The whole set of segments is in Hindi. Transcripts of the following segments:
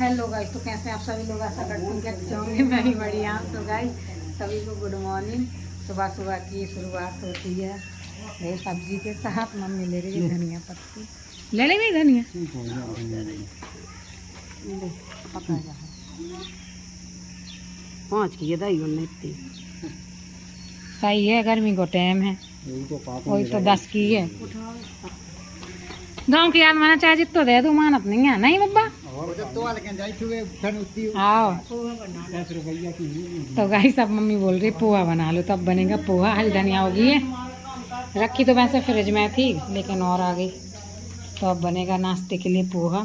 हेलो गाइस, तो कैसे आप सभी लोग? आशा करती हूँ कि अच्छे होंगे। मैं ही बढ़िया हूँ। तो गाइस सभी को गुड मॉर्निंग। सुबह सुबह की शुरुआत होती है ये सब्जी के साथ। मम्मी ले रही है धनिया पत्ती। ले ले भाई धनिया पका जा 5 की दाई बनने इतनी सही है। गर्मी को टाइम है, वही तो 10 की है। गाँव की याद माना चाहे जितो दे दो, मानत नहीं है नहीं बब्बा। आओ तो गाइस अब मम्मी बोल रही पोहा बना लो, तब बनेगा पोहा। हरी धनिया होगी है, रखी तो वैसे फ्रिज में थी लेकिन और आ गई, तो अब बनेगा नाश्ते के लिए पोहा।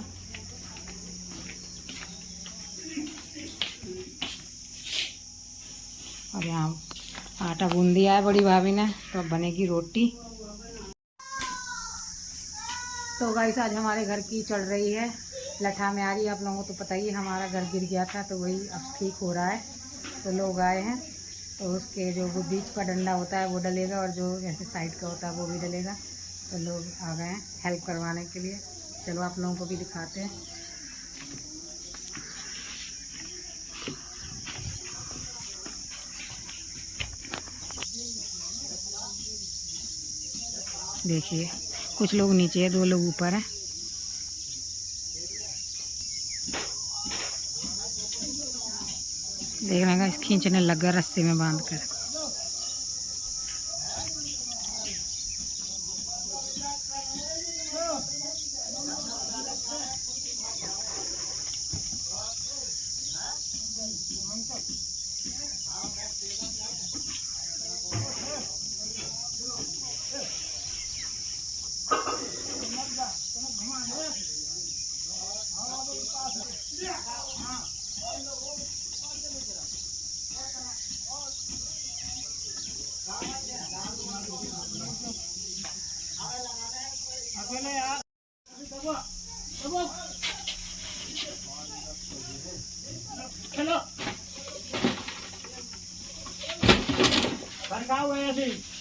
और यहाँ आटा गूंद दिया है बड़ी भाभी ने, तो अब बनेगी रोटी। तो गाइस आज हमारे घर की चल रही है लठा में आ रही है। आप लोगों को तो पता ही है, हमारा घर गिर गया था तो वही अब ठीक हो रहा है। तो लोग आए हैं, तो उसके जो वो बीच का डंडा होता है वो डलेगा और जो ऐसे साइड का होता है वो भी डलेगा। तो लोग आ गए हैं हेल्प करवाने के लिए। चलो आप लोगों को भी दिखाते हैं। देखिए कुछ लोग नीचे है, 2 लोग ऊपर हैं। देखना का खींचने लगा रस्सी में बांध कर।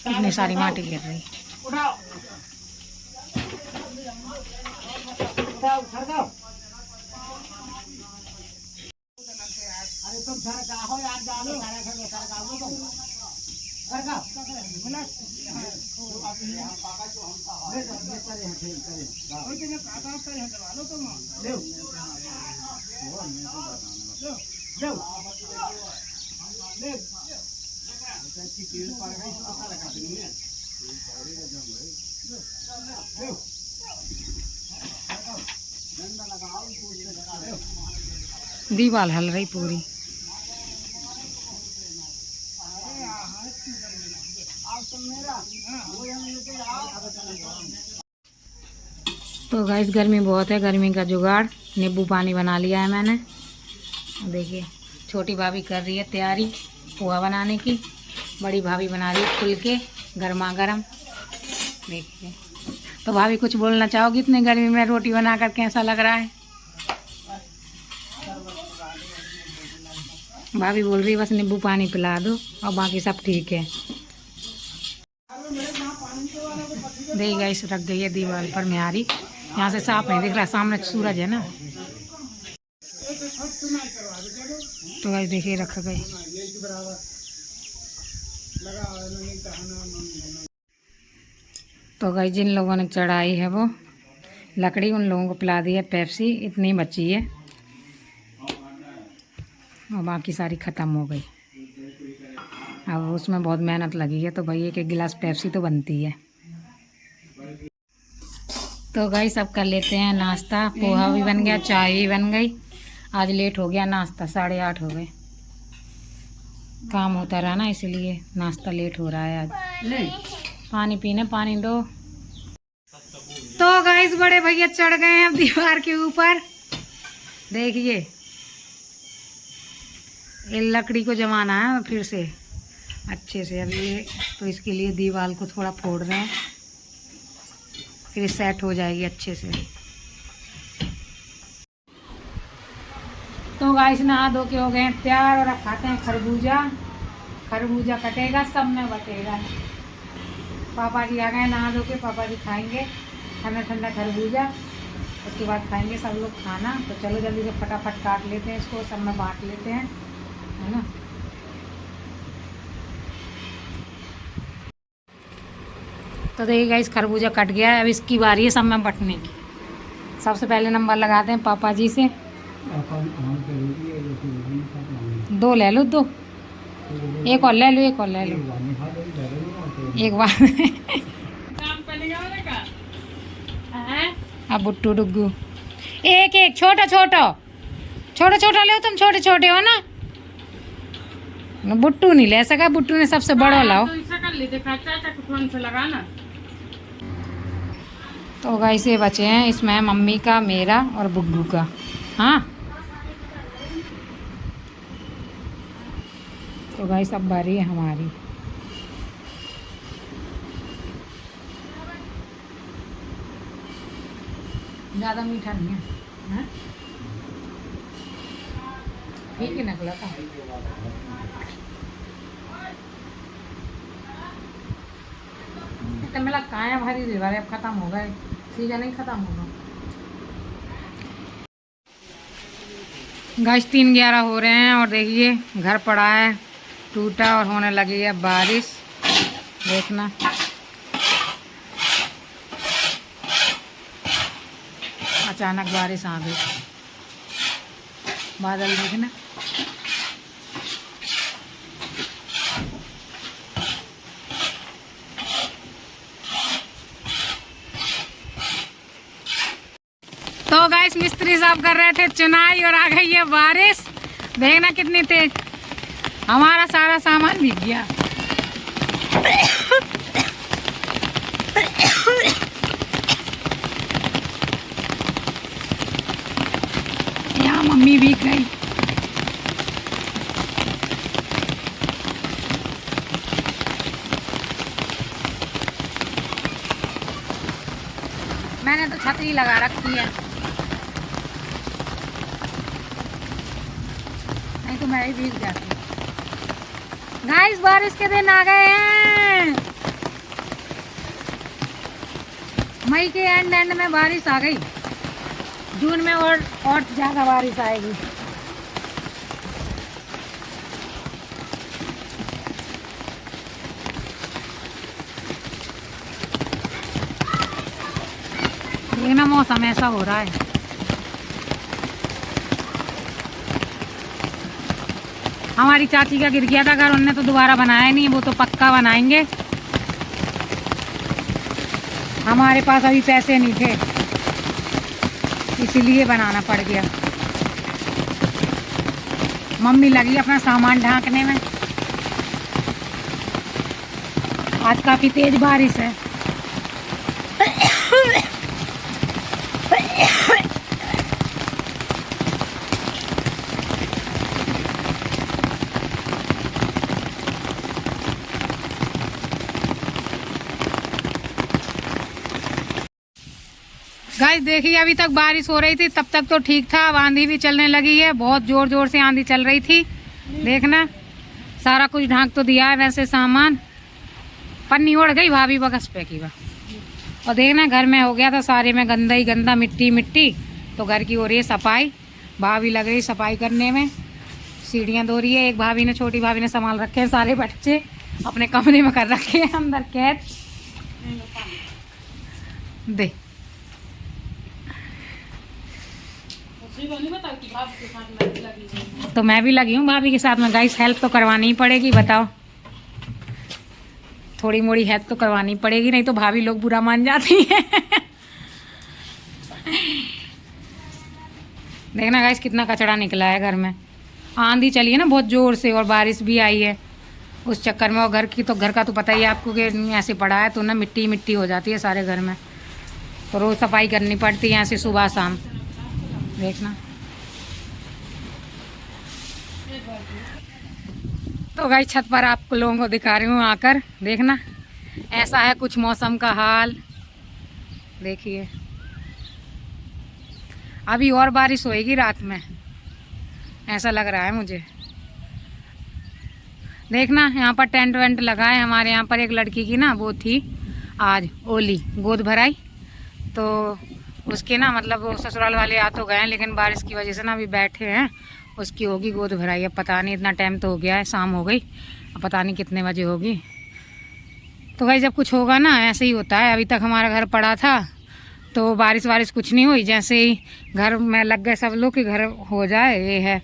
इतनी सारी माटी गिर रही। अरे तुम सरकाओ यार, जानो दीवार हल रही पूरी। तो गाइस गर्मी बहुत है, गर्मी का जुगाड़ नींबू पानी बना लिया है मैंने। देखिए छोटी भाभी कर रही है तैयारी पोहा बनाने की, बड़ी भाभी बना रही है फुलके गर्मा गर्म। देखिए तो भाभी कुछ बोलना चाहोगी इतनी गर्मी में रोटी बनाकर, कैसा लग रहा है? भाभी बोल रही बस नींबू पानी पिला दो और बाकी सब ठीक है। देखिए गाइस रख गई है दीवार पर म्यारी, यहाँ से साफ नहीं दिख रहा, सामने सूरज है ना। तो गाइस देखिए रख गई। तो गाइस जिन लोगों ने चढ़ाई है वो लकड़ी, उन लोगों को पिला दी है पेप्सी, इतनी बची है और बाकी सारी ख़त्म हो गई। अब उसमें बहुत मेहनत लगी है, तो भाई एक गिलास पेप्सी तो बनती है। तो गाइस सब कर लेते हैं नाश्ता। पोहा भी बन गया, चाय भी बन गई। आज लेट हो गया नाश्ता, 8:30 हो गए। काम होता रहा ना, इसलिए नाश्ता लेट हो रहा है आज। पानी पीने, पानी दो। तो गाइस बड़े भैया चढ़ गए हैं अब दीवार के ऊपर। देखिए ये लकड़ी को जमाना है फिर से अच्छे से। अब ये तो इसके लिए दीवार को थोड़ा फोड़ रहे हैं, फिर सेट हो जाएगी अच्छे से। तो गाइस नहा धो के हो गए तैयार और अब खाते हैं खरबूजा। खरबूजा कटेगा सब में बटेगा। पापा जी आ गए नहा धो के, पापा जी खाएंगे ठंडा ठंडा खरबूजा। उसके बाद खाएंगे सब लोग खाना। तो चलो जल्दी से फटाफट काट लेते हैं इसको, सब में बांट लेते हैं, है ना। तो देखिए गाइस खरबूजा कट गया है, अब इसकी बारी है सब में बंटने की। सबसे पहले नंबर लगाते हैं पापा जी से। 2 ले लो, 2, एक और ले लो, एक और ले लो, एक बार। अब बुट्टू डुग्गू एक एक, छोटा छोटा छोटा छोटा ले, तुम छोटे छोटे हो ना। बुट्टू नहीं ले सका, बुट्टू ने सबसे बड़ा लाओ। तो गाइस ये बचे हैं, इसमें मम्मी का, मेरा और बुग्गू का। हाँ तो गाइस अब बारी है हमारी। ज़्यादा मीठा नहीं है, हाँ? ठीक ही निकला था। तो मेरा काया भरी दीवार अब खत्म हो गए, सीजन नहीं खत्म होगा। गाइस 3:11 हो रहे हैं और देखिए घर पड़ा है टूटा और होने लगी है बारिश, देखना। अचानक बारिश आ गई, बादल देखना। तो गाइस मिस्त्री साहब कर रहे थे चुनाई और आ गई है बारिश, देखना कितनी तेज। हमारा सारा सामान भीग गया। यहाँ मम्मी भीग गई। मैंने तो छतरी लगा रखी है, नहीं तो मैं ही भीग जाती। गाइस बारिश के दिन आ गए हैं, मई के एंड में बारिश आ गई। जून में और ज़्यादा बारिश आएगी। देखना मौसम ऐसा हो रहा है। हमारी चाची का गिर गया था घर, उनने तो दोबारा बनाया नहीं, वो तो पक्का बनाएंगे। हमारे पास अभी पैसे नहीं थे, इसीलिए बनाना पड़ गया। मम्मी लगी अपना सामान ढांकने में। आज काफ़ी तेज बारिश है। गाइस देखिए अभी तक बारिश हो रही थी, तब तक तो ठीक था। अब आंधी भी चलने लगी है, बहुत ज़ोर ज़ोर से आंधी चल रही थी। देखना सारा कुछ ढांक तो दिया है वैसे सामान। पन्नी ओढ़ गई भाभी बगस पे की। और देखना घर में हो गया था सारे में गंदा ही गंदा, मिट्टी मिट्टी। तो घर की हो रही है सफाई, भाभी लग रही सफाई करने में। सीढ़ियाँ धो रही है, एक भाभी ने, छोटी भाभी ने संभाल रखे हैं सारे बच्चे, अपने कमरे में कर रखे हैं अंदर कैद। दे तो मैं भी लगी हूँ भाभी के साथ में। गाइस हेल्प तो करवानी ही पड़ेगी, बताओ, थोड़ी मोड़ी हेल्प तो करवानी पड़ेगी, नहीं तो भाभी लोग बुरा मान जाती हैं। देखना गाइस कितना कचरा निकला है घर में। आंधी चली है ना बहुत ज़ोर से, और बारिश भी आई है उस चक्कर में। और घर का तो पता ही है आपको कि ऐसे पड़ा है तो ना मिट्टी मिट्टी हो जाती है सारे घर में। तो रोज़ सफाई करनी पड़ती है ऐसे सुबह शाम। देखना तो गाइस छत पर आप लोगों को दिखा रही हूँ आकर। देखना ऐसा है कुछ मौसम का हाल। देखिए अभी और बारिश होएगी रात में, ऐसा लग रहा है मुझे। देखना यहाँ पर टेंट वेंट लगा है। हमारे यहाँ पर एक लड़की की ना वो थी आज ओली, गोद भराई, तो उसके ना मतलब वो ससुराल वाले आ तो गए हैं, लेकिन बारिश की वजह से ना अभी बैठे हैं। उसकी होगी गोद भराई, अब पता नहीं, इतना टाइम तो हो गया है, शाम हो गई, अब पता नहीं कितने बजे होगी। तो भाई जब कुछ होगा ना ऐसे ही होता है। अभी तक हमारा घर पड़ा था तो बारिश वारिश कुछ नहीं हुई, जैसे ही घर में लग गए सब लोग कि घर हो जाए, ये है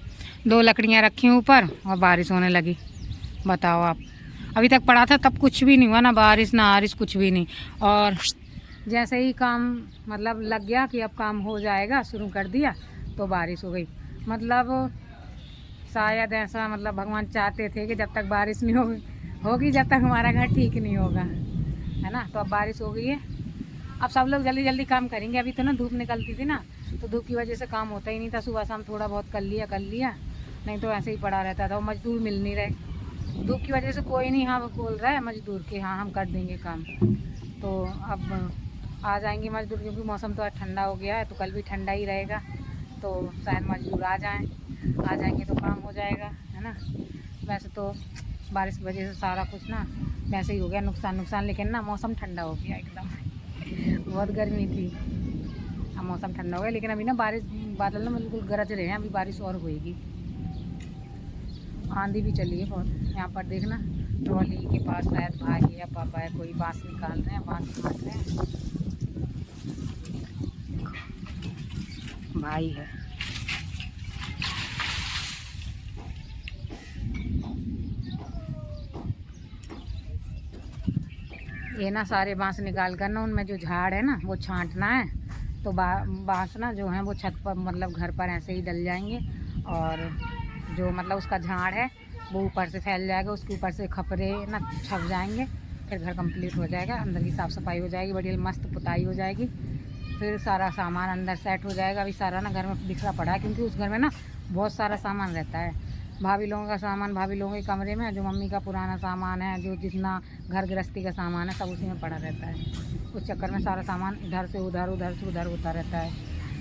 2 लकड़ियाँ रखी ऊपर और बारिश होने लगी। बताओ आप, अभी तक पड़ा था तब कुछ भी नहीं हुआ, ना बारिश ना आरिश, कुछ भी नहीं। और जैसे ही काम मतलब लग गया कि अब काम हो जाएगा, शुरू कर दिया, तो बारिश हो गई। मतलब शायद ऐसा मतलब भगवान चाहते थे कि जब तक बारिश नहीं होगी जब तक हमारा घर ठीक नहीं होगा, है ना। तो अब बारिश हो गई है, अब सब लोग जल्दी जल्दी काम करेंगे। अभी तो ना धूप निकलती थी ना, तो धूप की वजह से काम होता ही नहीं था। सुबह शाम थोड़ा बहुत कर लिया, नहीं तो ऐसे ही पड़ा रहता था। और मजदूर मिल नहीं रहे, धूप की वजह से कोई नहीं हाँ बोल रहा है मजदूर के हाँ हम कर देंगे काम। तो अब आ जाएंगे मजदूर, क्योंकि मौसम तो आज ठंडा हो गया है, तो कल भी ठंडा ही रहेगा, तो शायद मजदूर आ जाएंगे तो काम हो जाएगा, है ना। वैसे तो बारिश की वजह से सारा कुछ ना वैसे ही हो गया, नुकसान, लेकिन ना मौसम ठंडा हो गया एकदम। बहुत गर्मी थी, अब मौसम ठंडा हो गया, लेकिन अभी ना बादल ना बिल्कुल गरज रहे हैं, अभी बारिश और होएगी। आंधी भी चली है बहुत। यहाँ पर देखना ट्रॉली के पास शायद भाई या पापा है कोई बांस निकाल रहे हैं, बांस काट रहे हैं, भाई है। ये ना सारे बांस निकाल कर ना उनमें जो झाड़ है ना वो छांटना है। तो बांस ना जो है वो छत पर मतलब घर पर ऐसे ही डल जाएंगे, और जो मतलब उसका झाड़ है वो ऊपर से फैल जाएगा, उसके ऊपर से खपरे ना छप जाएंगे। फिर घर कंप्लीट हो जाएगा, अंदर की साफ़ सफाई हो जाएगी, बढ़िया मस्त पुताई हो जाएगी, फिर सारा सामान अंदर सेट हो जाएगा। अभी सारा ना घर में बिखरा पड़ा है, क्योंकि उस घर में ना बहुत सारा सामान रहता है। भाभी लोगों का सामान भाभी लोगों के कमरे में, जो मम्मी का पुराना सामान है, जो जितना घर गृहस्थी का सामान है, सब उसी में पड़ा रहता है। उस चक्कर में सारा सामान इधर से उधर, उधर से उधर होता रहता है।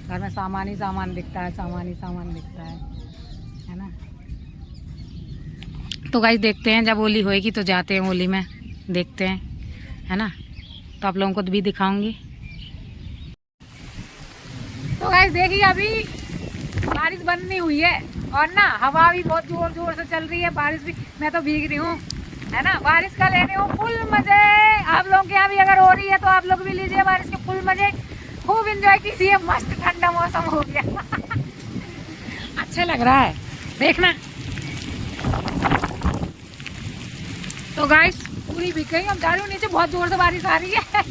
घर में सामान ही सामान दिखता है, सामान ही सामान दिखता है ना। तो गाइस देखते हैं, जब होली होएगी तो जाते हैं होली में, देखते हैं, है ना। तो आप लोगों को भी दिखाऊंगी। तो गाइस देखिए अभी बारिश बंद नहीं हुई है, और ना हवा भी बहुत जोर जोर से चल रही है, बारिश भी, मैं तो भीग रही हूँ, है ना। बारिश का लेने हूँ फुल मजे। आप लोगों के यहाँ भी अगर हो रही है तो आप लोग भी लीजिए बारिश के फुल मजे, खूब एंजॉय कीजिए। मस्त ठंडा मौसम हो गया। अच्छा लग रहा है, देखना। तो गाइस पूरी भीग गई, हम जा रही हूँ नीचे, बहुत जोर से बारिश आ रही है।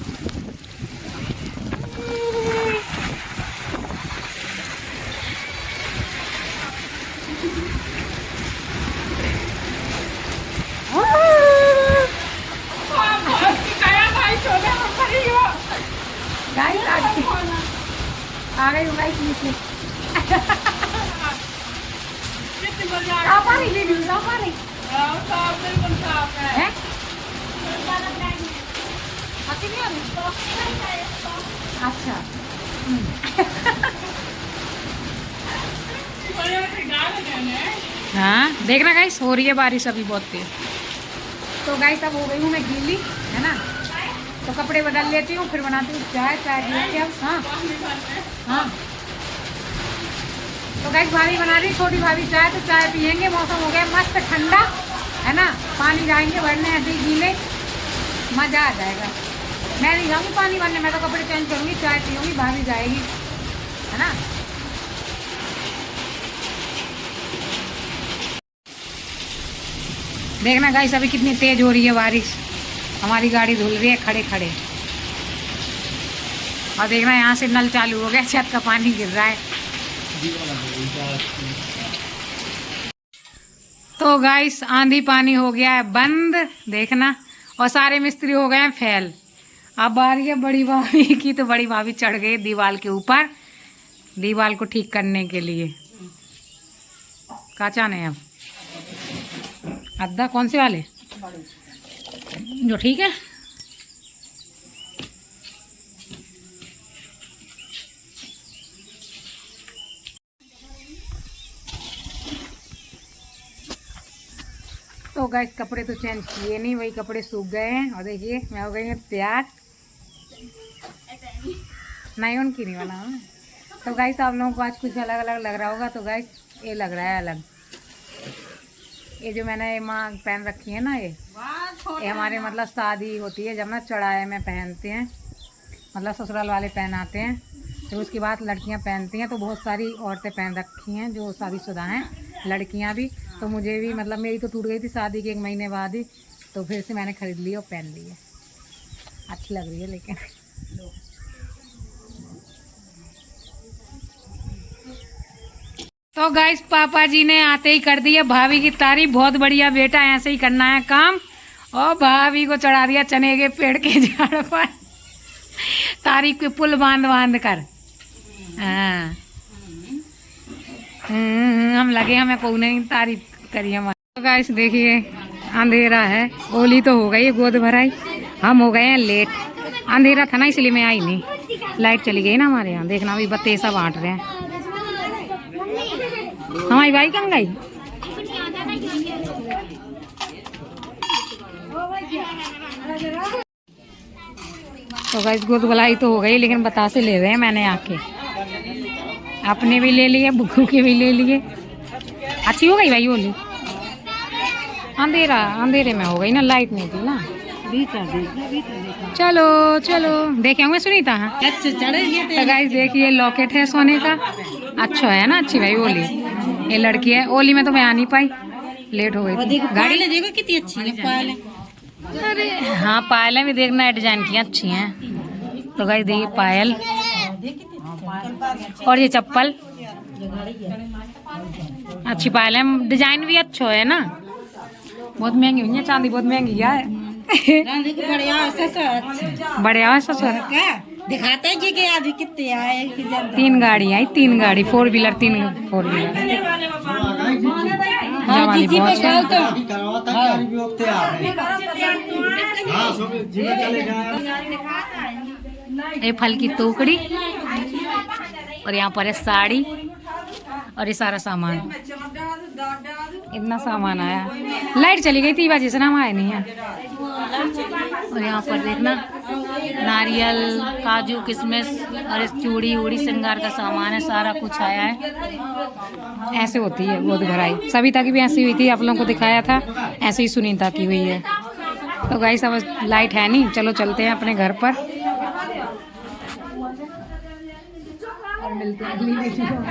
आ गई हूँ गाइस नीचे। अच्छा हाँ देखना गाइस, हो रही है बारिश अभी बहुत तेज। तो गाइस अब हो गई हूँ मैं गीली, है ना। तो कपड़े बदल लेती हूँ, फिर बनाती हूँ चाय पीते हैं। हाँ हाँ। तो गाइस भाभी बना रही, छोटी भाभी चाय, तो चाय पियेंगे। मौसम हो गया मस्त ठंडा, है ना। पानी जाएंगे भरने ऐसे ही गीले, मज़ा आ जाएगा। मैं नहीं जाऊँगी पानी भरने, मैं तो कपड़े चेंज करूँगी, चाय पीऊँगी, भाभी जाएगी, है ना। देखना गाइस अभी कितनी तेज हो रही है बारिश, हमारी गाड़ी धुल रही है खड़े खड़े। और देखना यहाँ से नल चालू हो गया, छत का पानी गिर रहा है। तो गाइस आंधी पानी हो गया है बंद, देखना। और सारे मिस्त्री हो गए हैं फेल। अब आ रही है बड़ी भाभी की, तो बड़ी भाभी चढ़ गई दीवार के ऊपर, दीवार को ठीक करने के लिए। काचा नहीं अब अद्दा कौन से वाले जो ठीक है। तो गाइस कपड़े तो चेंज किए नहीं, वही कपड़े सूख गए हैं। और देखिए मैं हो गई हूँ तैयार, नहीं उनकी नहीं बनाऊँ मैं। तो गाइस आप लोगों को आज कुछ अलग अलग लग रहा होगा, तो गाइस ये लग रहा है अलग। ये जो मैंने माँ पहन रखी है ना, ये हमारे मतलब शादी होती है जब ना चढ़ाए में पहनते हैं, मतलब ससुराल वाले पहनाते हैं, फिर उसके बाद लड़कियां पहनती हैं। तो बहुत सारी औरतें पहन रखी हैं जो शादीशुदा हैं, लड़कियां भी। तो मुझे भी मतलब मेरी तो टूट गई थी शादी के 1 महीने बाद ही, तो फिर से मैंने खरीद ली और पहन ली है। अच्छी लग रही है लेकिन। तो गाइस पापा जी ने आते ही कर दिया भाभी की तारीफ, बहुत बढ़िया बेटा, ऐसे ही करना है काम। और भाभी को चढ़ा दिया चने के पेड़ के झाड़ पर, तारीफ के पुल बांध बांध कर। हाँ हम लगे हमें कोई नहीं तारीफ करी हमारी। तो गाइस देखिए अंधेरा है, ओली तो हो गई है गोद भराई, हम हो गए हैं लेट। अंधेरा था ना इसलिए मैं आई नहीं, लाइट चली गई ना हमारे यहाँ। देखना अभी बत्तेसा बांट रहे हैं। हमारी भाई कहाँ गई? तो गाइस गोद भलाई तो हो गई, लेकिन बतासे ले रहे हैं मैंने आके, अपने भी ले लिए, बुक्कू के भी ले लिए। अच्छी हो गई भाई ओली। अंधेरे में हो गई ना, लाइट नहीं थी ना। चलो चलो देखे होंगे सुनीता। हाँ तो गाइस देखिए लॉकेट है सोने का, अच्छा है ना। अच्छी भाई ओली, ये लड़की है। ओली में तो मैं आ नहीं पाई, लेट हो गई थी। गाड़ी देखो कितनी अच्छी है पायलें। अरे हाँ पायलें भी देखना है, डिजाइन की अच्छी हैं। तो गाइस देखिए पायल और ये चप्पल अच्छी पायल है, डिजाइन भी अच्छा है ना। बहुत महंगी हुई है, चांदी बहुत महंगी है। बढ़िया है ससुर। दिखाते हैं कि अभी कितने आए। 3 गाड़ी आई, 3 गाड़ी 4 व्हीलर, 3 4 व्हीलर। ये फल की टोकरी और यहाँ पर है साड़ी और ये सारा सामान, इतना सामान आया। लाइट चली गई थी वजह से ना हम आए नहीं है। और यहाँ पर देखना नारियल, काजू, किशमिश और इस चूड़ी उड़ी श्रृंगार का सामान है, सारा कुछ आया है। ऐसे होती है गोद भराई। सविता की भी ऐसी हुई थी, आप लोगों को दिखाया था, ऐसे ही सुनीता की हुई है। तो गाइस अब लाइट है नहीं, चलो चलते हैं अपने घर पर और मिलते हैं अगली वीडियो में।